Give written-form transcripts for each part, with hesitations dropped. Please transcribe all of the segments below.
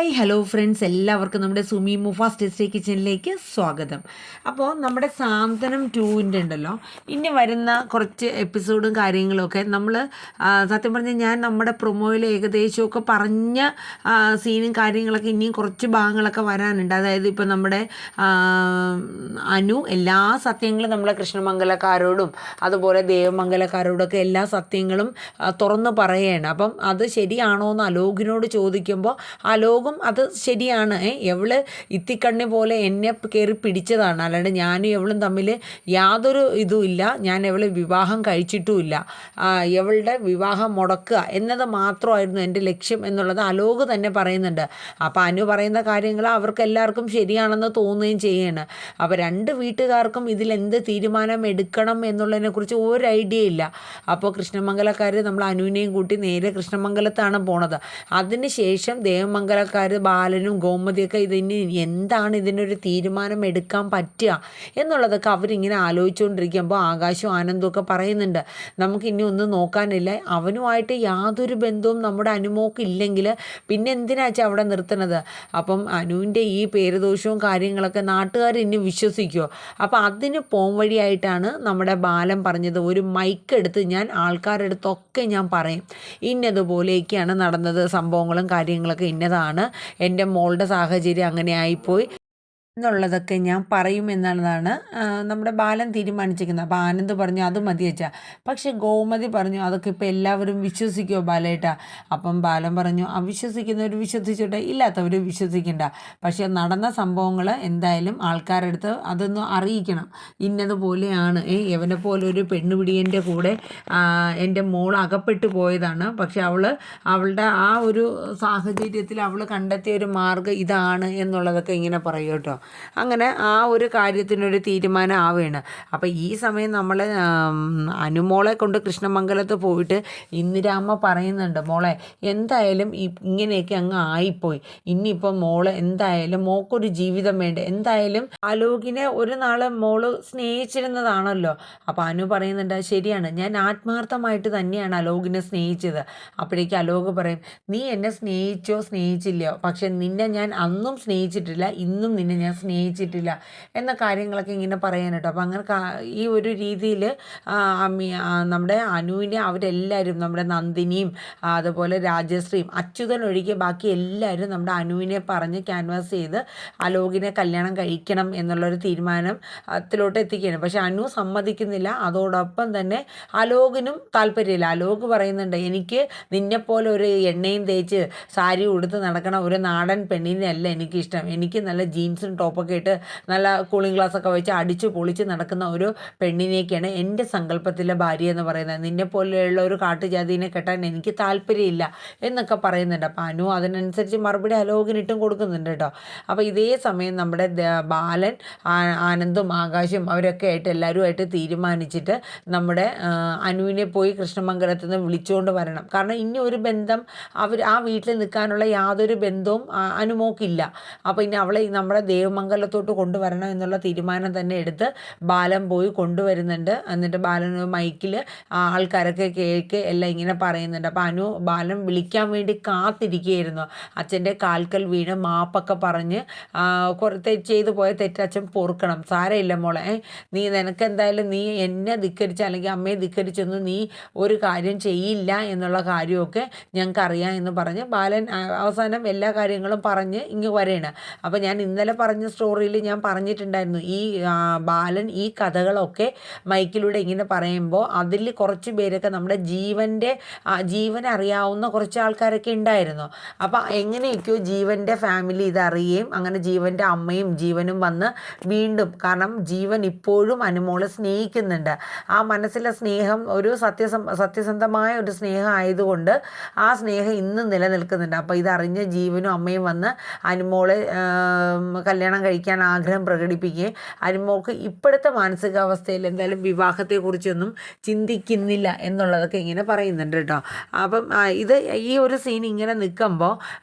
Hi hello friends, എല്ലാവർക്കും നമ്മുടെ Sumi Mufas tasty കിച്ചണിലേക്ക് സ്വാഗതം. അപ്പോൾ നമ്മുടെ സാന്ത്വനം 2 ഉണ്ടല്ലോ, ഇനി വരുന്ന കുറച്ച് എപ്പിസോഡും കാര്യങ്ങളൊക്കെ നമ്മൾ സത്യം പറഞ്ഞാൽ ഞാൻ നമ്മുടെ പ്രൊമോയിൽ ഏകദേശമൊക്കെ പറഞ്ഞ സീനും കാര്യങ്ങളൊക്കെ ഇനിയും കുറച്ച് ഭാഗങ്ങളൊക്കെ വരാനുണ്ട്. അതായത് ഇപ്പോൾ നമ്മുടെ അനു എല്ലാ സത്യങ്ങളും നമ്മളെ കൃഷ്ണമംഗലക്കാരോടും അതുപോലെ ദേവമംഗലക്കാരോടൊക്കെ എല്ലാ സത്യങ്ങളും തുറന്ന് പറയുകയാണ്. അപ്പം അത് ശരിയാണോ എന്ന് അലോകിനോട് ചോദിക്കുമ്പോൾ അലോകും അത് ശരിയാണ്, എവള് ഇത്തിക്കണ്ണി പോലെ എന്നെ കയറി പിടിച്ചതാണ്, അല്ലാണ്ട് ഞാനും എവളും തമ്മിൽ യാതൊരു ഇതുമില്ല, ഞാൻ എവളെ വിവാഹം കഴിച്ചിട്ടുമില്ല, എവളുടെ വിവാഹം മുടക്കുക എന്നത് മാത്രമായിരുന്നു എൻ്റെ ലക്ഷ്യം എന്നുള്ളത് അലോക് തന്നെ പറയുന്നുണ്ട്. അപ്പോൾ അനു പറയുന്ന കാര്യങ്ങൾ അവർക്ക് എല്ലാവർക്കും ശരിയാണെന്ന് തോന്നുകയും ചെയ്യാണ്. അപ്പോൾ രണ്ട് വീട്ടുകാർക്കും ഇതിലെന്ത് തീരുമാനം എടുക്കണം എന്നുള്ളതിനെക്കുറിച്ച് ഒരു ഐഡിയ ഇല്ല. അപ്പോൾ കൃഷ്ണമംഗലക്കാർ നമ്മൾ അനുവിനെയും കൂട്ടി നേരെ കൃഷ്ണമംഗലത്താണ് പോണത്. അതിന് ശേഷം ദേവമംഗലക്കാർ ബാലനും ഗോമതിയൊക്കെ ഇതിന് എന്താണ് ഇതിനൊരു തീരുമാനം എടുക്കാൻ പറ്റുക എന്നുള്ളതൊക്കെ അവരിങ്ങനെ ആലോചിച്ചുകൊണ്ടിരിക്കുമ്പോൾ ആകാശവും ആനന്ദമൊക്കെ പറയുന്നുണ്ട്, നമുക്കിനി ഒന്നും നോക്കാനില്ല, അവനുമായിട്ട് യാതൊരു ബന്ധവും നമ്മുടെ അനുമോക്കില്ലെങ്കിൽ പിന്നെ എന്തിനാച്ചാൽ അവിടെ നിർത്തുന്നത്. അപ്പം അനുവിൻ്റെ ഈ പേരുദോഷവും കാര്യങ്ങളൊക്കെ നാട്ടുകാർ ഇനി വിശ്വസിക്കുമോ? അപ്പോൾ അതിന് വഴിയായിട്ടാണ് നമ്മുടെ ബാലൻ പറഞ്ഞത്, ഒരു മൈക്ക് എടുത്ത് ഞാൻ ആൾക്കാരെടുത്തൊക്കെ ഞാൻ പറയും, ഇന്നതുപോലെയൊക്കെയാണ് നടന്നത്, സംഭവങ്ങളും കാര്യങ്ങളൊക്കെ ഇന്നതാണ്, എൻ്റെ മോളുടെ സാഹചര്യം അങ്ങനെ ആയിപ്പോയി എന്നുള്ളതൊക്കെ ഞാൻ പറയും എന്നുള്ളതാണ് നമ്മുടെ ബാലൻ തീരുമാനിച്ചിരിക്കുന്നത്. അപ്പോൾ ആനന്ദ് പറഞ്ഞു അത് മതി വെച്ചാ. പക്ഷെ ഗോമതി പറഞ്ഞു അതൊക്കെ ഇപ്പോൾ എല്ലാവരും വിശ്വസിക്കുമോ ബാലേട്ടാ? അപ്പം ബാലൻ പറഞ്ഞു അവിശ്വസിക്കുന്നവർ വിശ്വസിച്ചോട്ടെ, ഇല്ലാത്തവർ വിശ്വസിക്കണ്ട, പക്ഷെ നടന്ന സംഭവങ്ങൾ എന്തായാലും ആൾക്കാരെടുത്ത് അതൊന്ന് അറിയിക്കണം, ഇന്നതുപോലെയാണ്, ഇവനെ പോലെ ഒരു പെണ്ണുപിടിയൻ്റെ കൂടെ എൻ്റെ മോൾ അകപ്പെട്ടു പോയതാണ്, പക്ഷെ അവളുടെ ആ ഒരു സാഹചര്യത്തിൽ അവൾ കണ്ടെത്തിയ ഒരു മാർഗ്ഗം ഇതാണ് എന്നുള്ളതൊക്കെ ഇങ്ങനെ പറയും കേട്ടോ. അങ്ങനെ ആ ഒരു കാര്യത്തിനൊരു തീരുമാനം ആവുകയാണ്. അപ്പോൾ ഈ സമയം നമ്മൾ അനുമോളെ കൊണ്ട് കൃഷ്ണമംഗലത്ത് പോയിട്ട് ഇന്ദിരാമ്മ പറയുന്നുണ്ട്, മോളെ എന്തായാലും ഇങ്ങനെയൊക്കെ അങ്ങ് ആയിപ്പോയി, ഇനിയിപ്പോൾ മോള് എന്തായാലും മോക്കൊരു ജീവിതം വേണ്ടേ, എന്തായാലും അലോകിനെ ഒരു നാളെ മോള് സ്നേഹിച്ചിരുന്നതാണല്ലോ. അപ്പോൾ അനു പറയുന്നുണ്ട് ശരിയാണ്, ഞാൻ ആത്മാർത്ഥമായിട്ട് തന്നെയാണ് അലോകിനെ സ്നേഹിച്ചത്. അപ്പോഴേക്കും അലോക് പറയും, നീ എന്നെ സ്നേഹിച്ചോ സ്നേഹിച്ചില്ലയോ, പക്ഷെ നിന്നെ ഞാൻ അന്നും സ്നേഹിച്ചിട്ടില്ല, ഇന്നും നിന്നെ ഞാൻ സ്നേഹിച്ചിട്ടില്ല എന്ന കാര്യങ്ങളൊക്കെ ഇങ്ങനെ പറയാൻ കേട്ടോ. അപ്പോൾ അങ്ങനെ ഈ ഒരു രീതിയിൽ നമ്മുടെ അനുവിനെ അവരെല്ലാവരും, നമ്മുടെ നന്ദിനിയും അതുപോലെ രാജശ്രീയും അച്യുതൻ ഒഴികെ ബാക്കി എല്ലാവരും നമ്മുടെ അനുവിനെ പറഞ്ഞ് ക്യാൻവാസ് ചെയ്ത് അലോകിനെ കല്യാണം കഴിക്കണം എന്നുള്ളൊരു തീരുമാനത്തിലോട്ട് എത്തിക്കുകയാണ്. പക്ഷെ അനു സമ്മതിക്കുന്നില്ല. അതോടൊപ്പം തന്നെ അലോകിനും താല്പര്യമില്ല. അലോക് പറയുന്നുണ്ട്, എനിക്ക് നിന്നെപ്പോലെ ഒരു എണ്ണയും തേച്ച് സാരി ഉടുത്ത് നടക്കണ ഒരു നാടൻ പെണ്ണിനെയല്ല എനിക്കിഷ്ടം, എനിക്ക് നല്ല ജീൻസും ടോപ്പൊക്കെ ഇട്ട് നല്ല കൂളിംഗ് ഗ്ലാസ്സൊക്കെ വെച്ച് അടിച്ച് പൊളിച്ച് നടക്കുന്ന ഒരു പെണ്ണിനെയൊക്കെയാണ് എൻ്റെ സങ്കല്പത്തിലെ ഭാര്യ എന്ന് പറയുന്നത്, നിന്നെ പോലെയുള്ള ഒരു കാട്ടുജാതിനെ കെട്ടാൻ എനിക്ക് താല്പര്യമില്ല എന്നൊക്കെ പറയുന്നുണ്ട്. അപ്പോൾ അനു അതിനനുസരിച്ച് മറുപടി അലോകിനിട്ടും കൊടുക്കുന്നുണ്ട് കേട്ടോ. അപ്പോൾ ഇതേ സമയം നമ്മുടെ ബാലൻ ആനന്ദും ആകാശും അവരൊക്കെ ആയിട്ട് എല്ലാവരുമായിട്ട് തീരുമാനിച്ചിട്ട് നമ്മുടെ അനുവിനെ പോയി കൃഷ്ണമംഗലത്ത് നിന്ന് വിളിച്ചുകൊണ്ട് വരണം. കാരണം ഇനി ഒരു ബന്ധം ആ വീട്ടിൽ നിൽക്കാനുള്ള യാതൊരു ബന്ധവും അനുമോക്കില്ല. അപ്പോൾ ഇനി അവളെ നമ്മുടെ ദേവമംഗലത്തോട്ട് കൊണ്ടുവരണം എന്നുള്ള തീരുമാനം തന്നെ എടുത്ത് ബാലൻ പോയി കൊണ്ടുവരുന്നുണ്ട്. എന്നിട്ട് ബാലൻ മൈക്കിൽ ആൾക്കാരൊക്കെ കേൾക്ക് എല്ലാം ഇങ്ങനെ പറയുന്നുണ്ട്. അപ്പോൾ ബാലൻ വിളിക്കാൻ വേണ്ടി കാത്തിരിക്കുകയായിരുന്നു. അച്ഛൻ്റെ കാൽക്കൽ വീണ് മാപ്പൊക്കെ പറഞ്ഞ് ചെയ്തു പോയ തെറ്റച്ഛൻ പൊറുക്കണം, സാരമില്ല മോളെ, നിനക്കെന്തായാലും നീ എന്നെ ധിക്കരിച്ച അല്ലെങ്കിൽ അമ്മയെ ധിക്കരിച്ചൊന്നും നീ ഒരു കാര്യം ചെയ്യില്ല എന്നുള്ള കാര്യമൊക്കെ ഞങ്ങൾക്കറിയാം എന്ന് പറഞ്ഞ് ബാലൻ അവസാനം എല്ലാ കാര്യങ്ങളും പറഞ്ഞ് ഇങ്ങ് വരെയാണ്. അപ്പോൾ ഞാൻ ഇന്നലെ പറഞ്ഞ സ്റ്റോറിയിൽ ഞാൻ പറഞ്ഞിട്ടുണ്ടായിരുന്നു, ഈ ബാലൻ ഈ കഥകളൊക്കെ മൈക്കിലൂടെ ഇങ്ങനെ പറയുമ്പോൾ അതിൽ കുറച്ച് പേരൊക്കെ നമ്മുടെ ജീവനെ അറിയാവുന്ന കുറച്ച് ആൾക്കാരൊക്കെ ഉണ്ടായിരുന്നു. അപ്പോൾ എങ്ങനെയൊക്കെയോ ജീവൻ്റെ ഫാമിലി ഇതറിയുകയും അങ്ങനെ ജീവൻ്റെ അമ്മയും ജീവനും വന്ന് വീണ്ടും, കാരണം ജീവൻ ഇപ്പോഴും അനുമോളെ സ്നേഹിക്കുന്നുണ്ട്, ആ മനസ്സിലെ സ്നേഹം ഒരു സത്യസന്ധമായ ഒരു സ്നേഹം ആയതുകൊണ്ട് ആ സ്നേഹം ഇന്നും നിലനിൽക്കുന്നുണ്ട്. അപ്പോൾ ഇതറിഞ്ഞ ജീവനും അമ്മയും വന്ന് അനുമോളെ കല്യാണം കല്യാണം കഴിക്കാൻ ആഗ്രഹം പ്രകടിപ്പിക്കുകയും അനുമോൾക്ക് ഇപ്പോഴത്തെ മാനസികാവസ്ഥയിൽ എന്തായാലും വിവാഹത്തെക്കുറിച്ചൊന്നും ചിന്തിക്കുന്നില്ല എന്നുള്ളതൊക്കെ ഇങ്ങനെ പറയുന്നുണ്ട് കേട്ടോ. അപ്പം ഇത് ഈ ഒരു സീൻ ഇങ്ങനെ നിൽക്കുമ്പോൾ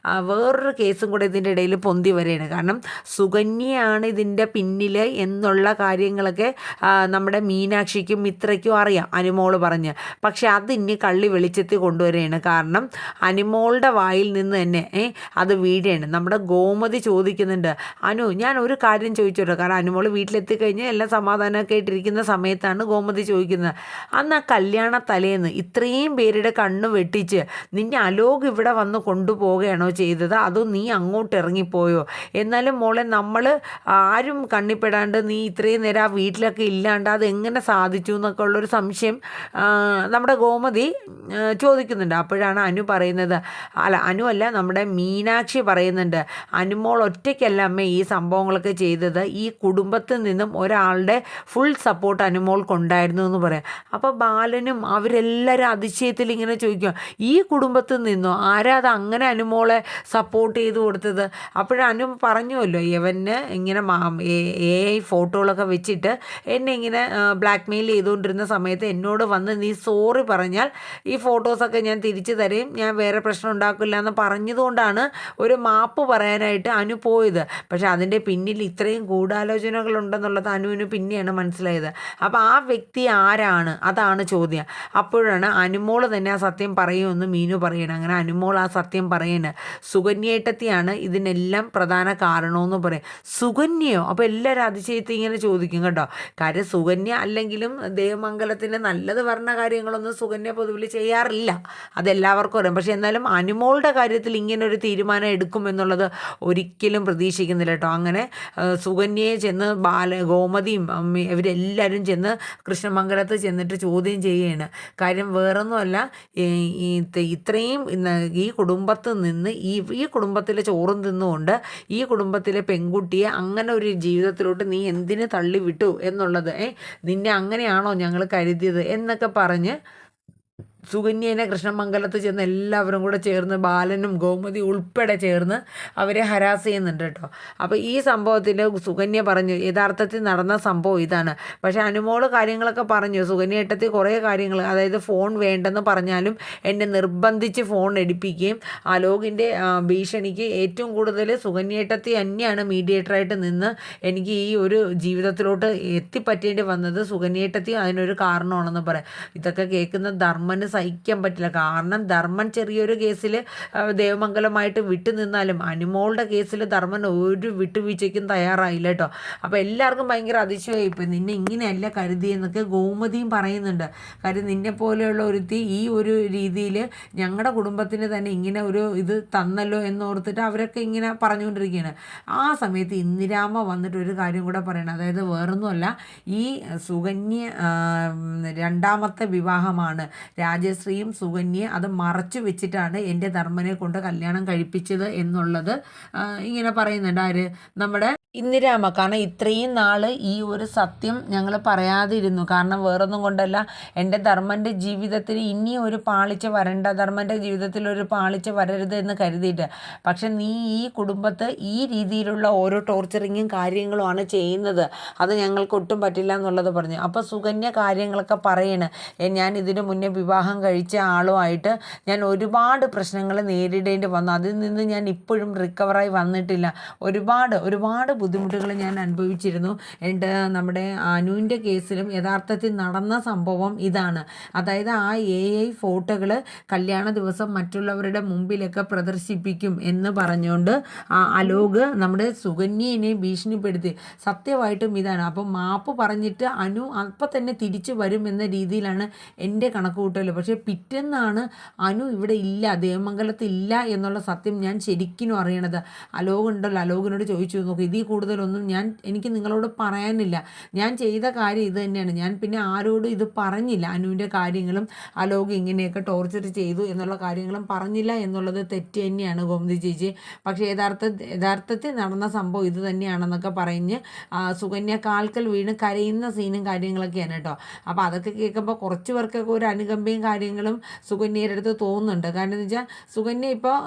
വേറൊരു കേസും കൂടെ ഇതിൻ്റെ ഇടയിൽ പൊന്തി വരികയാണ്. കാരണം സുകന്യയാണ് ഇതിൻ്റെ പിന്നിൽ എന്നുള്ള കാര്യങ്ങളൊക്കെ നമ്മുടെ മീനാക്ഷിക്കും മിത്രയ്ക്കും അറിയാം, അനുമോള് പറഞ്ഞ്. പക്ഷെ അതിന് കള്ളി വെളിച്ചത്തിൽ കൊണ്ടുവരികയാണ്. കാരണം അനുമോളുടെ വായിൽ നിന്ന് തന്നെ അത് വീഴുകയാണ്. നമ്മുടെ ഗോമതി ചോദിക്കുന്നുണ്ട്, അനു ഞാൻ ഒരു കാര്യം ചോദിച്ചോട്ടോ. കാരണം അനുമോള് വീട്ടിലെത്തിക്കഴിഞ്ഞ് എല്ലാം സമാധാനമൊക്കെ ആയിട്ടിരിക്കുന്ന സമയത്താണ് ഗോമതി ചോദിക്കുന്നത്, അന്ന് ആ കല്യാണ തലേന്ന് ഇത്രയും പേരുടെ കണ്ണ് വെട്ടിച്ച് നിന്നെ അലോക് ഇവിടെ വന്ന് കൊണ്ടുപോവുകയാണോ ചെയ്തത്, അതോ നീ അങ്ങോട്ട് ഇറങ്ങിപ്പോയോ? എന്നാലും മോളെ നമ്മൾ ആരും കണ്ണിപ്പെടാണ്ട് നീ ഇത്രയും നേരം ആ വീട്ടിലൊക്കെ ഇല്ലാണ്ട് അതെങ്ങനെ സാധിച്ചു എന്നൊക്കെ ഉള്ളൊരു സംശയം നമ്മുടെ ഗോമതി ചോദിക്കുന്നുണ്ട്. അപ്പോഴാണ് അനു പറയുന്നത്, അനു അല്ല, നമ്മുടെ മീനാക്ഷി പറയുന്നുണ്ട്, അനുമോൾ ഒറ്റയ്ക്കല്ല അമ്മ ഈ സംഭവങ്ങളൊക്കെ ചെയ്തത്, ഈ കുടുംബത്തിൽ നിന്നും ഒരാളുടെ ഫുൾ സപ്പോർട്ട് അനുമോൾക്കുണ്ടായിരുന്നു എന്ന് പറയാം. അപ്പോൾ ബാലനും അവരെല്ലാവരും അതിശയത്തിൽ ഇങ്ങനെ ചോദിക്കുക, ഈ കുടുംബത്തിൽ നിന്നോ? ആരാ അത് അങ്ങനെ അനുമോളെ സപ്പോർട്ട് ചെയ്ത് കൊടുത്തത്? അപ്പോഴനു പറഞ്ഞുവല്ലോ, ഇവന് ഇങ്ങനെ AI ഫോട്ടോകളൊക്കെ വെച്ചിട്ട് എന്നെ ഇങ്ങനെ ബ്ലാക്ക് മെയിൽ ചെയ്തുകൊണ്ടിരുന്ന സമയത്ത് എന്നോട് വന്ന് നീ സോറി പറഞ്ഞാൽ ഈ ഫോട്ടോസൊക്കെ ഞാൻ തിരിച്ചു തരും, ഞാൻ വേറെ പ്രശ്നം ഉണ്ടാക്കില്ല എന്ന് പറഞ്ഞതുകൊണ്ടാണ് ഒരു മാപ്പ് പറയാനായിട്ട് അനു പോയത്. പക്ഷെ അതിൻ്റെ പിന്നിൽ ഇത്രയും ഗൂഢാലോചനകളുണ്ടെന്നുള്ളത് അനുവിന് പിന്നെയാണ് മനസ്സിലായത്. അപ്പോൾ ആ വ്യക്തി ആരാണ്, അതാണ് ചോദ്യം. അപ്പോഴാണ് അനുമോൾ തന്നെ ആ സത്യം പറയുമെന്ന് മീനു പറയണം. അങ്ങനെ അനുമോൾ ആ സത്യം പറയുന്നത് സുകന്യേട്ടത്തിയാണ് ഇതിനെല്ലാം പ്രധാന കാരണമെന്ന് പറയും. സുകന്യയോ? അപ്പോൾ എല്ലാവരും അതിശയത്തിൽ ഇങ്ങനെ ചോദിക്കും കേട്ടോ. കാര്യം സുകന്യ അല്ലെങ്കിലും ദേവമംഗലത്തിന് നല്ലത് പറഞ്ഞ കാര്യങ്ങളൊന്നും സുകന്യ പൊതുവിൽ ചെയ്യാറില്ല, അതെല്ലാവർക്കും അറിയാം. പക്ഷേ എന്നാലും അനുമോളുടെ കാര്യത്തിൽ ഇങ്ങനൊരു തീരുമാനം എടുക്കുമെന്നുള്ളത് ഒരിക്കലും പ്രതീക്ഷിക്കുന്നില്ല കേട്ടോ. അങ്ങനെ സുകന്യയെ ചെന്ന് ഗോമതിയും ഇവരെല്ലാവരും ചെന്ന് കൃഷ്ണമംഗലത്ത് ചെന്നിട്ട് ചോദ്യം ചെയ്യുകയാണ്. കാര്യം വേറൊന്നുമല്ല, ഇത്രയും ഈ കുടുംബത്തിൽ നിന്ന് ഈ കുടുംബത്തിലെ ചോറും തിന്നുകൊണ്ട് ഈ കുടുംബത്തിലെ പെൺകുട്ടിയെ അങ്ങനെ ഒരു ജീവിതത്തിലോട്ട് നീ എന്തിന് തള്ളിവിട്ടു എന്നുള്ളത്, നിന്നെ അങ്ങനെയാണോ ഞങ്ങൾ കരുതിയത് എന്നൊക്കെ പറഞ്ഞ് സുകന്യേനെ കൃഷ്ണമംഗലത്ത് ചെന്ന് എല്ലാവരും കൂടെ ചേർന്ന് ബാലനും ഗോമതി ഉൾപ്പെടെ ചേർന്ന് അവരെ ഹരാസ് ചെയ്യുന്നുണ്ട് കേട്ടോ. അപ്പോൾ ഈ സംഭവത്തിൽ സുകന്യ പറഞ്ഞു യഥാർത്ഥത്തിൽ നടന്ന സംഭവം ഇതാണ്. പക്ഷേ അനുമോള് കാര്യങ്ങളൊക്കെ പറഞ്ഞു, സുകന്യ ഏട്ടത്തിൽ കുറേ കാര്യങ്ങൾ, അതായത് ഫോൺ വേണ്ടെന്ന് പറഞ്ഞാലും എന്നെ നിർബന്ധിച്ച് ഫോൺ എടുപ്പിക്കുകയും അലോകിൻ്റെ ഭീഷണിക്ക് ഏറ്റവും കൂടുതൽ സുകന്യ ഏട്ടത്തി തന്നെയാണ് മീഡിയേറ്ററായിട്ട് നിന്ന് എനിക്ക് ഈ ഒരു ജീവിതത്തിലോട്ട് എത്തിപ്പറ്റേണ്ടി വന്നത്. സുകന്യ ഏട്ടത്തി അതിനൊരു കാരണമാണെന്ന് പറയാം. ഇതൊക്കെ കേൾക്കുന്ന ധർമ്മന് സഹിക്കാൻ പറ്റില്ല. കാരണം ധർമ്മൻ ചെറിയൊരു കേസിൽ ദേവമംഗലമായിട്ട് വിട്ടു നിന്നാലും അനുമോളുടെ കേസിൽ ധർമ്മൻ ഒരു വിട്ടുവീഴ്ചയ്ക്കും തയ്യാറായില്ല കേട്ടോ. അപ്പോൾ എല്ലാവർക്കും ഭയങ്കര അതിശയമായി, ഇപ്പം നിന്നെ ഇങ്ങനെയല്ല കരുതിയെന്നൊക്കെ ഗോമതിയും പറയുന്നുണ്ട്. കാര്യം നിന്നെ പോലെയുള്ള ഒരുത്തി ഈ ഒരു രീതിയിൽ ഞങ്ങളുടെ കുടുംബത്തിന് തന്നെ ഇങ്ങനെ ഒരു ഇത് തന്നല്ലോ എന്നോർത്തിട്ട് അവരൊക്കെ ഇങ്ങനെ പറഞ്ഞുകൊണ്ടിരിക്കുകയാണ്. ആ സമയത്ത് ഇന്ദിരാമ വന്നിട്ട് ഒരു കാര്യം കൂടെ പറയണം. അതായത് വേറൊന്നുമല്ല, ഈ സുകന്യ രണ്ടാമത്തെ വിവാഹമാണ്. രാജശ്രീയും സുകന്യെ അത് മറച്ചു വെച്ചിട്ടാണ് എൻ്റെ ധർമ്മനെ കൊണ്ട് കല്യാണം കഴിപ്പിച്ചത് എന്നുള്ളത് ഇങ്ങനെ പറയുന്നുണ്ട്. ആര്? നമ്മുടെ ഇന്ദിരാമ. കാരണം ഇത്രയും നാൾ ഈ ഒരു സത്യം ഞങ്ങൾ പറയാതിരുന്നു. കാരണം വേറൊന്നും കൊണ്ടല്ല, എൻ്റെ ധർമ്മൻ്റെ ജീവിതത്തിൽ ഇനി ഒരു പാളിച്ച വരണ്ട, ധർമ്മൻ്റെ ജീവിതത്തിൽ ഒരു പാളിച്ച വരരുത് എന്ന് കരുതിയിട്ട്. പക്ഷെ നീ ഈ കുടുംബത്തെ ഈ രീതിയിലുള്ള ഓരോ ടോർച്ചറിങ്ങും കാര്യങ്ങളുമാണ് ചെയ്യുന്നത്, അത് ഞങ്ങൾക്ക് ഒട്ടും പറ്റില്ല എന്നുള്ളത് പറഞ്ഞു. അപ്പോൾ സുകന്യ കാര്യങ്ങളൊക്കെ പറയണ്, ഞാൻ ഇതിനു മുന്നേ വിവാഹം കഴിച്ച ആളുമായിട്ട് ഞാൻ ഒരുപാട് പ്രശ്നങ്ങൾ നേരിടേണ്ടി വന്നു, അതിൽ നിന്ന് ഞാൻ ഇപ്പോഴും റിക്കവറായി വന്നിട്ടില്ല, ഒരുപാട് ബുദ്ധിമുട്ടുകൾ ഞാൻ അനുഭവിച്ചിരുന്നു. എന്നിട്ട് നമ്മുടെ അനുവിൻ്റെ കേസിലും യഥാർത്ഥത്തിൽ നടന്ന സംഭവം ഇതാണ്. അതായത് ആ AI ഫോട്ടോകൾ കല്യാണ ദിവസം മറ്റുള്ളവരുടെ മുമ്പിലൊക്കെ പ്രദർശിപ്പിക്കും എന്ന് പറഞ്ഞുകൊണ്ട് അലോക് നമ്മുടെ സുകന്യനെ ഭീഷണിപ്പെടുത്തി. സത്യമായിട്ടും ഇതാണ്. അപ്പം മാപ്പ് പറഞ്ഞിട്ട് അനു അപ്പം തന്നെ തിരിച്ചു വരും എന്ന രീതിയിലാണ് എൻ്റെ കണക്കുകൂട്ടൽ. പക്ഷേ പിറ്റേന്നാണ് അനു ഇവിടെ ഇല്ല, ദേവമംഗലത്ത് ഇല്ല എന്നുള്ള സത്യം ഞാൻ ശരിക്കും അറിയണത്. അലോക് ഉണ്ടല്ലോ, അലോകിനോട് ചോദിച്ചു നോക്കും, ഇതിൽ കൂടുതലൊന്നും എനിക്ക് നിങ്ങളോട് പറയാനില്ല, ഞാൻ ചെയ്ത കാര്യം ഇത് തന്നെയാണ്, ഞാൻ പിന്നെ ആരോടും ഇത് പറഞ്ഞില്ല, അനുവിൻ്റെ കാര്യങ്ങളും അലോക് ഇങ്ങനെയൊക്കെ ടോർച്ചർ ചെയ്തു എന്നുള്ള കാര്യങ്ങളും പറഞ്ഞില്ല എന്നുള്ളത് തെറ്റ് തന്നെയാണ് ഗോമതി ചേച്ചി. പക്ഷേ യഥാർത്ഥത്തിൽ നടന്ന സംഭവം ഇത് തന്നെയാണെന്നൊക്കെ പറഞ്ഞ് സുകന്യ കാൽക്കൽ വീണ് കരയുന്ന സീനും കാര്യങ്ങളൊക്കെയാണ് കേട്ടോ. അപ്പോൾ അതൊക്കെ കേൾക്കുമ്പോൾ കുറച്ച് പേർക്കൊക്കെ ഒരു അനുകമ്പയും കാര്യങ്ങളും സുകന്യയുടെ അടുത്ത് തോന്നുന്നുണ്ട്. കാരണം എന്ന് വെച്ചാൽ സുകന്യ ഇപ്പോൾ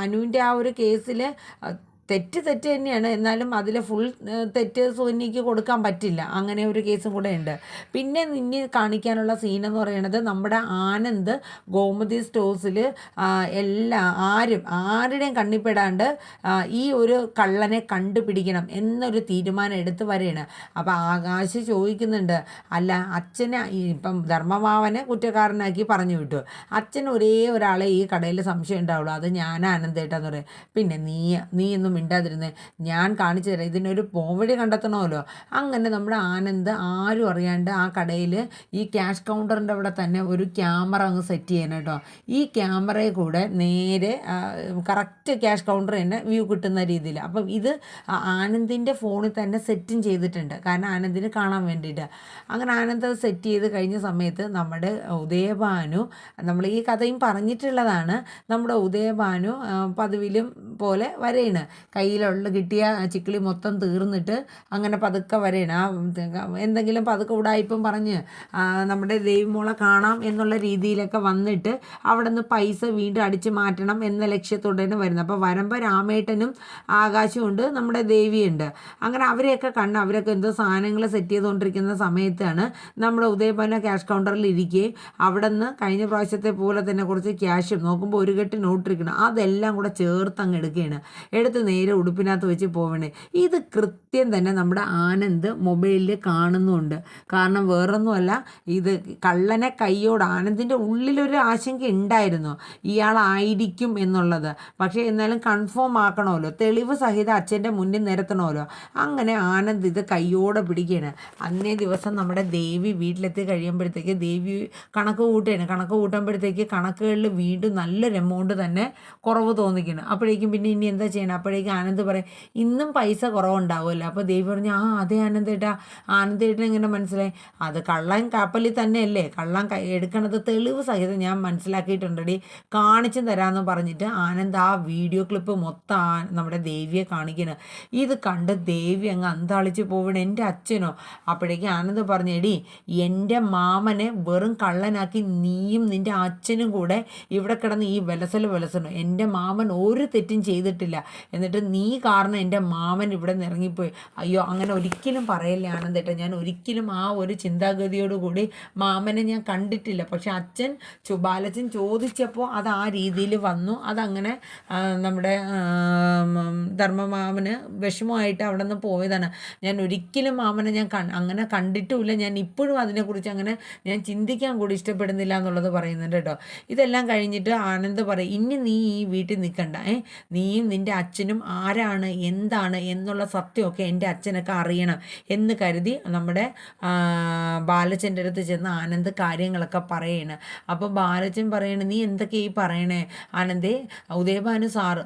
അനുവിൻ്റെ ആ ഒരു കേസിൽ തെറ്റ് തന്നെയാണ്. എന്നാലും അതിലെ ഫുൾ തെറ്റ് സുകന്യയ്ക്ക് കൊടുക്കാൻ പറ്റില്ല. അങ്ങനെ ഒരു കേസും കൂടെ ഉണ്ട്. പിന്നെ ഇനി കാണിക്കാനുള്ള സീനെന്ന് പറയുന്നത് നമ്മുടെ ആനന്ദ് ഗോമതി സ്റ്റോഴ്സിൽ ആരുടെയും കണ്ണിപ്പെടാണ്ട് ഈ ഒരു കള്ളനെ കണ്ടുപിടിക്കണം എന്നൊരു തീരുമാനം എടുത്ത് വരികയാണ്. അപ്പോൾ ആകാശ് ചോദിക്കുന്നുണ്ട്, അല്ല അച്ഛനെ ഇപ്പം ധർമ്മമാവനെ കുറ്റക്കാരനാക്കി പറഞ്ഞു വിട്ടു, അച്ഛൻ ഒരേ ഒരാളെ ഈ കടയിൽ സംശയം ഉണ്ടാവുള്ളൂ, അത് ഞാൻ ആനന്ദേട്ടാന്ന് പറയും. പിന്നെ നീ ഒന്നും മിണ്ടാതിരുന്നേ, ഞാൻ കാണിച്ചു തരാം, ഇതിനൊരു പോംവഴി കണ്ടെത്തണമല്ലോ. അങ്ങനെ നമ്മുടെ ആനന്ദ് ആരും അറിയാണ്ട് ആ കടയിൽ ഈ ക്യാഷ് കൗണ്ടറിൻ്റെ അവിടെ തന്നെ ഒരു ക്യാമറ അങ്ങ് സെറ്റ് ചെയ്യണം കേട്ടോ. ഈ ക്യാമറയിൽ കൂടെ നേരെ കറക്റ്റ് ക്യാഷ് കൗണ്ടർ തന്നെ വ്യൂ കിട്ടുന്ന രീതിയിൽ. അപ്പം ഇത് ആനന്ദിൻ്റെ ഫോണിൽ തന്നെ സെറ്റും ചെയ്തിട്ടുണ്ട്, കാരണം ആനന്ദിന് കാണാൻ വേണ്ടിയിട്ട്. അങ്ങനെ ആനന്ദ് അത് സെറ്റ് ചെയ്ത് കഴിഞ്ഞ സമയത്ത് നമ്മുടെ ഉദയഭാനു, നമ്മൾ ഈ കഥയും പറഞ്ഞിട്ടുള്ളതാണ്, നമ്മുടെ ഉദയഭാനു പതിവിലും പോലെ വരെയാണ്, കയ്യിലുള്ള കിട്ടിയ ചിക്കിളി മൊത്തം തീർന്നിട്ട് അങ്ങനെ പതുക്കെ വരെയാണ്. എന്തെങ്കിലും പതുക്കെ ഉടായിപ്പം പറഞ്ഞ് നമ്മുടെ ദേവിമോളെ കാണാം എന്നുള്ള രീതിയിലൊക്കെ വന്നിട്ട് അവിടെ നിന്ന് പൈസ വീണ്ടും അടിച്ചു മാറ്റണം എന്ന ലക്ഷ്യത്തോടെയാണ് വരുന്നത്. അപ്പോൾ വരുമ്പോൾ രാമേട്ടനും ആകാശമുണ്ട്, നമ്മുടെ ദേവിയുണ്ട്. അങ്ങനെ അവരെയൊക്കെ കണ്ട് അവരൊക്കെ എന്തോ സാധനങ്ങൾ സെറ്റ് ചെയ്തുകൊണ്ടിരിക്കുന്ന സമയത്താണ് നമ്മുടെ ഉദയഭാന ക്യാഷ് കൗണ്ടറിൽ ഇരിക്കുകയും അവിടെ നിന്ന് കഴിഞ്ഞ പ്രാവശ്യത്തെ പോലെ തന്നെ കുറച്ച് ക്യാഷും നോക്കുമ്പോൾ ഒരു കെട്ട് നോട്ടിരിക്കണം അതെല്ലാം കൂടെ ചേർത്ത് അങ്ങ് എടുക്കുകയാണ്. എടുത്ത് നേരെ ഉടുപ്പിനകത്ത് വെച്ച് പോവണേ. ഇത് കൃത്യം തന്നെ നമ്മുടെ ആനന്ദ് മൊബൈലിൽ കാണുന്നുണ്ട്. കാരണം വേറൊന്നുമല്ല, ഇത് കള്ളനെ കയ്യോട് ആനന്ദിൻ്റെ ഉള്ളിലൊരു ആശങ്ക ഉണ്ടായിരുന്നു ഇയാളായിരിക്കും എന്നുള്ളത്. പക്ഷേ എന്നാലും കൺഫേം ആക്കണമല്ലോ, തെളിവ് സഹിതം അച്ഛൻ്റെ മുന്നിൽ നിരത്തണമല്ലോ. അങ്ങനെ ആനന്ദ് ഇത് കയ്യോടെ പിടിക്കുകയാണ്. അന്നേ ദിവസം നമ്മുടെ ദേവി വീട്ടിലെത്തി കഴിയുമ്പോഴത്തേക്ക് ദേവി കണക്ക് കൂട്ടുമ്പോഴത്തേക്ക് കണക്കുകളിൽ വീണ്ടും നല്ലൊരു എമൗണ്ട് തന്നെ കുറവ് തോന്നിക്കണം. അപ്പോഴേക്കും പിന്നെ ഇനി എന്താ ചെയ്യണം? അപ്പോഴേക്കും ആനന്ദ് പറയും, ഇന്നും പൈസ കുറവുണ്ടാവുമല്ലോ. അപ്പോൾ ദേവി പറഞ്ഞു, അതേ ആനന്ദേട്ടൻ എങ്ങനെ മനസ്സിലായി? അത് കള്ളൻ കപ്പലിൽ തന്നെയല്ലേ, കള്ളൻ എടുക്കണത് തെളിവ് സഹിതം ഞാൻ മനസ്സിലാക്കിയിട്ടുണ്ടടി, കാണിച്ചു തരാമെന്ന് പറഞ്ഞിട്ട് ആനന്ദ് ആ വീഡിയോ ക്ലിപ്പ് മൊത്തം നമ്മുടെ ദേവിയെ കാണിക്കണം. ഇത് കണ്ട് ദേവി അങ്ങ് അന്താളിച്ച് പോവണം, എൻ്റെ അച്ഛനോ? അപ്പോഴേക്കും ആനന്ദ് പറഞ്ഞു, എടി എൻ്റെ മാമനെ വെറും കള്ളനാക്കി നീയും നിൻ്റെ അച്ഛനും കൂടെ ഇവിടെ കിടന്ന് ഈ വിലസണം. എൻ്റെ മാമൻ ഒരു തെറ്റും ചെയ്തിട്ടില്ല, എന്നിട്ട് നീ കാരണം എൻ്റെ മാമൻ ഇവിടെ നിന്ന് ഇറങ്ങിപ്പോയി. അയ്യോ, അങ്ങനെ ഒരിക്കലും പറയല്ലേ ആനന്ദേട്ടാ, ഞാൻ ഒരിക്കലും ആ ഒരു ചിന്താഗതിയോടുകൂടി മാമനെ ഞാൻ കണ്ടിട്ടില്ല. പക്ഷെ ബാലച്ചൻ ചോദിച്ചപ്പോൾ അത് ആ രീതിയിൽ വന്നു. അതങ്ങനെ നമ്മുടെ ധർമ്മമാമന് വിഷമമായിട്ട് അവിടെ നിന്ന് പോയതാണ്. ഞാൻ ഒരിക്കലും മാമനെ ഞാൻ അങ്ങനെ കണ്ടിട്ടുമില്ല, ഞാൻ ഇപ്പോഴും അതിനെക്കുറിച്ച് അങ്ങനെ ഞാൻ ചിന്തിക്കാൻ കൂടി ഇഷ്ടപ്പെടുന്നില്ല എന്നുള്ളത് പറയുന്നുണ്ട് കേട്ടോ. ഇതെല്ലാം കഴിഞ്ഞിട്ട് ആനന്ദ് പറയും, ഇനി നീ ഈ വീട്ടിൽ നിൽക്കണ്ട, നീയും നിൻ്റെ അച്ഛനും ആരാണ് എന്താണ് എന്നുള്ള സത്യമൊക്കെ എൻ്റെ അച്ഛനൊക്കെ അറിയണം എന്ന് കരുതി നമ്മുടെ ബാലച്ചൻ്റെ അടുത്ത് ചെന്ന് ആനന്ദ് കാര്യങ്ങളൊക്കെ പറയണം. അപ്പോൾ ബാലച്ചൻ പറയണ, നീ എന്തൊക്കെ ഈ പറയണേ ആനന്ദേ? ഉദയഭാനു സാറ്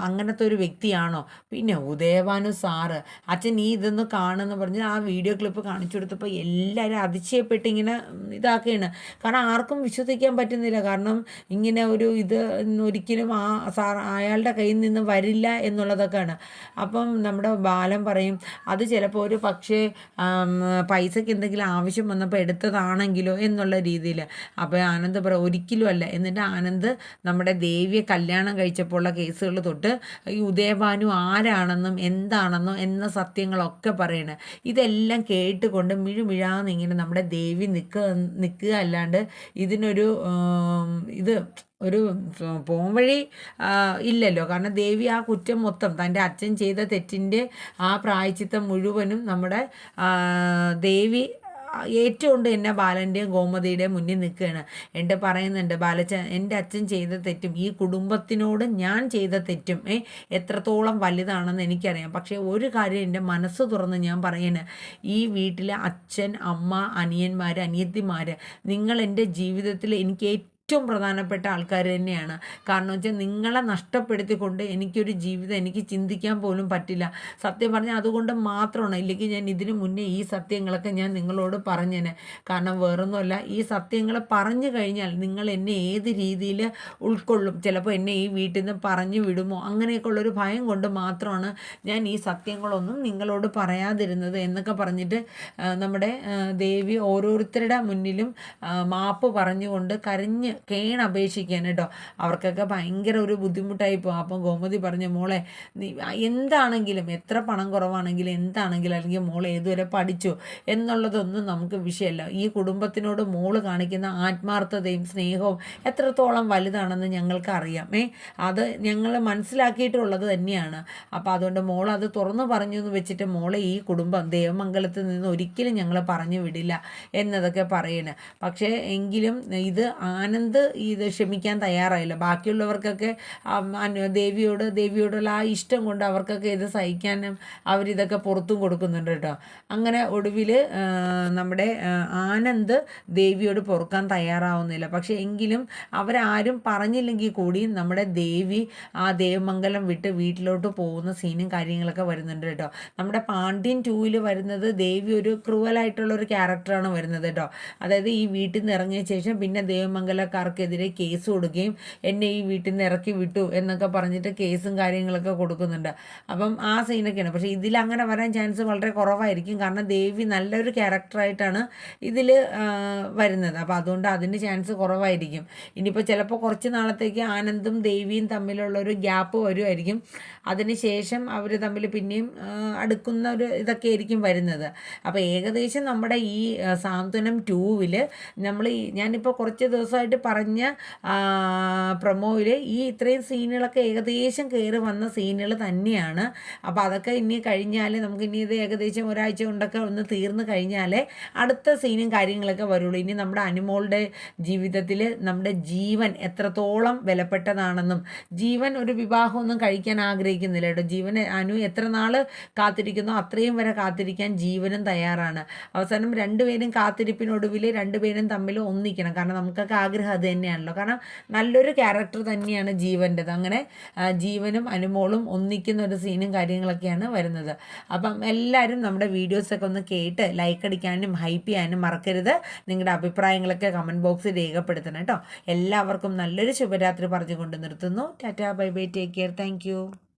അങ്ങനത്തെ ഒരു വ്യക്തിയാണോ? പിന്നെ ഉദയഭാനു സാറ് അച്ഛൻ നീ ഇതൊന്ന് കാണുമെന്ന് പറഞ്ഞ് ആ വീഡിയോ ക്ലിപ്പ് കാണിച്ചു കൊടുത്തപ്പോൾ എല്ലാവരും അതിശയപ്പെട്ട് ഇങ്ങനെ ഇതാക്കുകയാണ്. കാരണം ആർക്കും വിശ്വസിക്കാൻ പറ്റുന്നില്ല. കാരണം ഇങ്ങനെ ഒരു ഇത് ഒരിക്കലും അയാളുടെ കയ്യിൽ നിന്ന് വരില്ല എന്നുള്ളതൊക്കെയാണ്. അപ്പം നമ്മുടെ ബാലൻ പറയും, അത് ചിലപ്പോൾ ഒരു പക്ഷേ പൈസയ്ക്ക് എന്തെങ്കിലും ആവശ്യം വന്നപ്പോൾ എടുത്തതാണെങ്കിലോ എന്നുള്ള രീതിയിൽ. അപ്പോൾ ആനന്ദ് പറയും, ഒരിക്കലും അല്ല. എന്നിട്ട് ആനന്ദ് നമ്മുടെ ദേവിയെ കല്യാണം കഴിച്ചപ്പോഴുള്ള കേസുകൾ തൊട്ട് ഈ ഉദയഭാനു ആരാണെന്നും എന്താണെന്നും എന്ന സത്യങ്ങളൊക്കെ പറയണേ. ഇതെല്ലാം കേട്ടുകൊണ്ട് മിഴുമിഴാന്നിങ്ങനെ നമ്മുടെ ദേവി നിൽക്കുക അല്ലാണ്ട് ഇതിനൊരു ഒരു പോംവഴി ഇല്ലല്ലോ. കാരണം ദേവി ആ കുറ്റം മൊത്തം തൻ്റെ അച്ഛൻ ചെയ്ത തെറ്റിൻ്റെ ആ പ്രായശ്ചിത്തം മുഴുവനും നമ്മുടെ ദേവി ഏറ്റുകൊണ്ട് തന്നെ ബാലൻ്റെയും ഗോമതിയുടെയും മുന്നിൽ നിൽക്കുകയാണ്. എൻ്റെ പറയുന്നുണ്ട്, എൻ്റെ അച്ഛൻ ചെയ്ത തെറ്റും ഈ കുടുംബത്തിനോട് ഞാൻ ചെയ്ത തെറ്റും എത്രത്തോളം വലുതാണെന്ന് എനിക്കറിയാം. പക്ഷേ ഒരു കാര്യം എൻ്റെ മനസ്സ് തുറന്ന് ഞാൻ പറയുന്നത്, ഈ വീട്ടിലെ അച്ഛൻ, അമ്മ, അനിയന്മാർ, അനിയത്തിമാർ, നിങ്ങൾ എൻ്റെ ജീവിതത്തിൽ എനിക്ക് ഏറ്റവും പ്രധാനപ്പെട്ട ആൾക്കാർ തന്നെയാണ്. കാരണം വെച്ചാൽ നിങ്ങളെ നഷ്ടപ്പെടുത്തിക്കൊണ്ട് എനിക്കൊരു ജീവിതം എനിക്ക് ചിന്തിക്കാൻ പോലും പറ്റില്ല. സത്യം പറഞ്ഞാൽ അതുകൊണ്ട് മാത്രമാണ്, ഇല്ലെങ്കിൽ ഞാൻ ഇതിനു മുന്നേ ഈ സത്യങ്ങളൊക്കെ ഞാൻ നിങ്ങളോട് പറഞ്ഞേനെ. കാരണം വേറൊന്നുമല്ല, ഈ സത്യങ്ങൾ പറഞ്ഞു കഴിഞ്ഞാൽ നിങ്ങൾ എന്നെ ഏത് രീതിയിൽ ഉൾക്കൊള്ളും, ചിലപ്പോൾ എന്നെ ഈ വീട്ടിൽ നിന്ന് പറഞ്ഞു വിടുമോ, അങ്ങനെയൊക്കെയുള്ളൊരു ഭയം കൊണ്ട് മാത്രമാണ് ഞാൻ ഈ സത്യങ്ങളൊന്നും നിങ്ങളോട് പറയാതിരുന്നത് എന്നൊക്കെ പറഞ്ഞിട്ട് നമ്മുടെ ദേവി ഓരോരുത്തരുടെ മുന്നിലും മാപ്പ് പറഞ്ഞുകൊണ്ട് കരഞ്ഞ് കേണപേക്ഷിക്കാൻ കേട്ടോ. അവർക്കൊക്കെ ഭയങ്കര ഒരു ബുദ്ധിമുട്ടായി പോകും. അപ്പം ഗോമതി പറഞ്ഞു, മോളെ നീ എന്താണെങ്കിലും, എത്ര പണം കുറവാണെങ്കിലും എന്താണെങ്കിലും, അല്ലെങ്കിൽ മോൾ ഏതുവരെ പഠിച്ചു എന്നുള്ളതൊന്നും നമുക്ക് വിഷയമല്ല. ഈ കുടുംബത്തിനോട് മോള് കാണിക്കുന്ന ആത്മാർത്ഥതയും സ്നേഹവും എത്രത്തോളം വലുതാണെന്ന് ഞങ്ങൾക്ക് അറിയാം. അത് ഞങ്ങൾ മനസ്സിലാക്കിയിട്ടുള്ളത് തന്നെയാണ്. അപ്പോൾ അതുകൊണ്ട് മോൾ അത് തുറന്നു പറഞ്ഞു എന്ന് വെച്ചിട്ട് മോളെ ഈ കുടുംബം ദേവമംഗലത്ത് നിന്ന് ഒരിക്കലും ഞങ്ങൾ പറഞ്ഞു വിടില്ല എന്നതൊക്കെ പറയണേ. പക്ഷേ എങ്കിലും ഇത് ആനന്ദ് ഇത് ക്ഷമിക്കാൻ തയ്യാറായില്ല. ബാക്കിയുള്ളവർക്കൊക്കെ ദേവിയോടുള്ള ആ ഇഷ്ടം കൊണ്ട് അവർക്കൊക്കെ ഇത് സഹിക്കാനും അവരിതൊക്കെ പുറത്തും കൊടുക്കുന്നുണ്ട് കേട്ടോ. അങ്ങനെ ഒടുവിൽ നമ്മുടെ ആനന്ദ് ദേവിയോട് പൊറുക്കാൻ തയ്യാറാവുന്നില്ല. പക്ഷേ എങ്കിലും അവരാരും പറഞ്ഞില്ലെങ്കിൽ കൂടി നമ്മുടെ ദേവി ആ ദേവമംഗലം വിട്ട് വീട്ടിലോട്ട് പോകുന്ന സീനും കാര്യങ്ങളൊക്കെ വരുന്നുണ്ട് കേട്ടോ. നമ്മുടെ പാണ്ഡ്യൻ 2-ൽ വരുന്നത് ദേവി ഒരു ക്രൂവലായിട്ടുള്ള ഒരു ക്യാരക്ടറാണ് വരുന്നത് കേട്ടോ. അതായത് ഈ വീട്ടിൽ നിന്ന് ഇറങ്ങിയ ശേഷം പിന്നെ ദേവമംഗലക്കാർക്കെതിരെ കേസ് കൊടുക്കുകയും എന്നെ ഈ വീട്ടിൽ നിന്ന് ഇറക്കി വിട്ടു എന്നൊക്കെ പറഞ്ഞിട്ട് കേസും കാര്യങ്ങളൊക്കെ കൊടുക്കുന്നുണ്ട്. അപ്പം ആ സീനൊക്കെയാണ്. പക്ഷേ ഇതിൽ അങ്ങനെ വരാൻ ചാൻസ് വളരെ കുറവായിരിക്കും. കാരണം ദേവി നല്ലൊരു ക്യാരക്ടറായിട്ടാണ് ഇതിൽ വരുന്നത്. അപ്പോൾ അതുകൊണ്ട് അതിന് ചാൻസ് കുറവായിരിക്കും. ഇനിയിപ്പോൾ ചിലപ്പോൾ കുറച്ച് നാളത്തേക്ക് ആനന്ദും ദേവിയും തമ്മിലുള്ളൊരു ഗ്യാപ്പ് വരുമായിരിക്കും. അതിനുശേഷം അവർ തമ്മിൽ പിന്നെയും അടുക്കുന്ന ഒരു ഇതൊക്കെ ആയിരിക്കും വരുന്നത്. അപ്പോൾ ഏകദേശം നമ്മുടെ ഈ സാന്ത്വനം 2-ൽ ഞാനിപ്പോൾ കുറച്ച് ദിവസമായിട്ട് പറഞ്ഞ പ്രൊമോയിൽ ഈ ഇത്രയും സീനുകളൊക്കെ ഏകദേശം കയറി വന്ന സീനുകൾ തന്നെയാണ്. അപ്പോൾ അതൊക്കെ ഇനി കഴിഞ്ഞാൽ നമുക്കിനി ഇത് ഏകദേശം ഒരാഴ്ച കൊണ്ടൊക്കെ ഒന്ന് തീർന്നു കഴിഞ്ഞാൽ അടുത്ത സീനും കാര്യങ്ങളൊക്കെ വരുള്ളൂ. ഇനി നമ്മുടെ അനുമോളുടെ ജീവിതത്തിൽ നമ്മുടെ ജീവൻ എത്രത്തോളം വിലപ്പെട്ടതാണെന്നും, ജീവൻ ഒരു വിവാഹമൊന്നും കഴിക്കാൻ ആഗ്രഹിക്കുന്നില്ല കേട്ടോ. അനു എത്ര നാൾ കാത്തിരിക്കുന്നോ അത്രയും വരെ കാത്തിരിക്കാൻ ജീവനും തയ്യാറാണ്. അവസാനം രണ്ടുപേരും കാത്തിരിപ്പിനൊടുവിൽ രണ്ടുപേരും തമ്മിൽ ഒന്നിക്കണം. കാരണം നമുക്കൊക്കെ ആഗ്രഹം അത് തന്നെയാണല്ലോ. കാരണം നല്ലൊരു ക്യാരക്ടർ തന്നെയാണ് ജീവൻ്റെത്. അങ്ങനെ ജീവനും അനുമോളും ഒന്നിക്കുന്ന ഒരു സീനും കാര്യങ്ങളൊക്കെയാണ് വരുന്നത്. അപ്പം എല്ലാവരും നമ്മുടെ വീഡിയോസൊക്കെ ഒന്ന് കേട്ട് ലൈക്ക് അടിക്കാനും ഹൈപ്പ് ചെയ്യാനും മറക്കരുത്. നിങ്ങളുടെ അഭിപ്രായങ്ങളൊക്കെ കമൻറ്റ് ബോക്സിൽ രേഖപ്പെടുത്തണം കേട്ടോ. എല്ലാവർക്കും നല്ലൊരു ശുഭരാത്രി പറഞ്ഞുകൊണ്ട് നിർത്തുന്നു. Tata, bye bye, take care, thank you.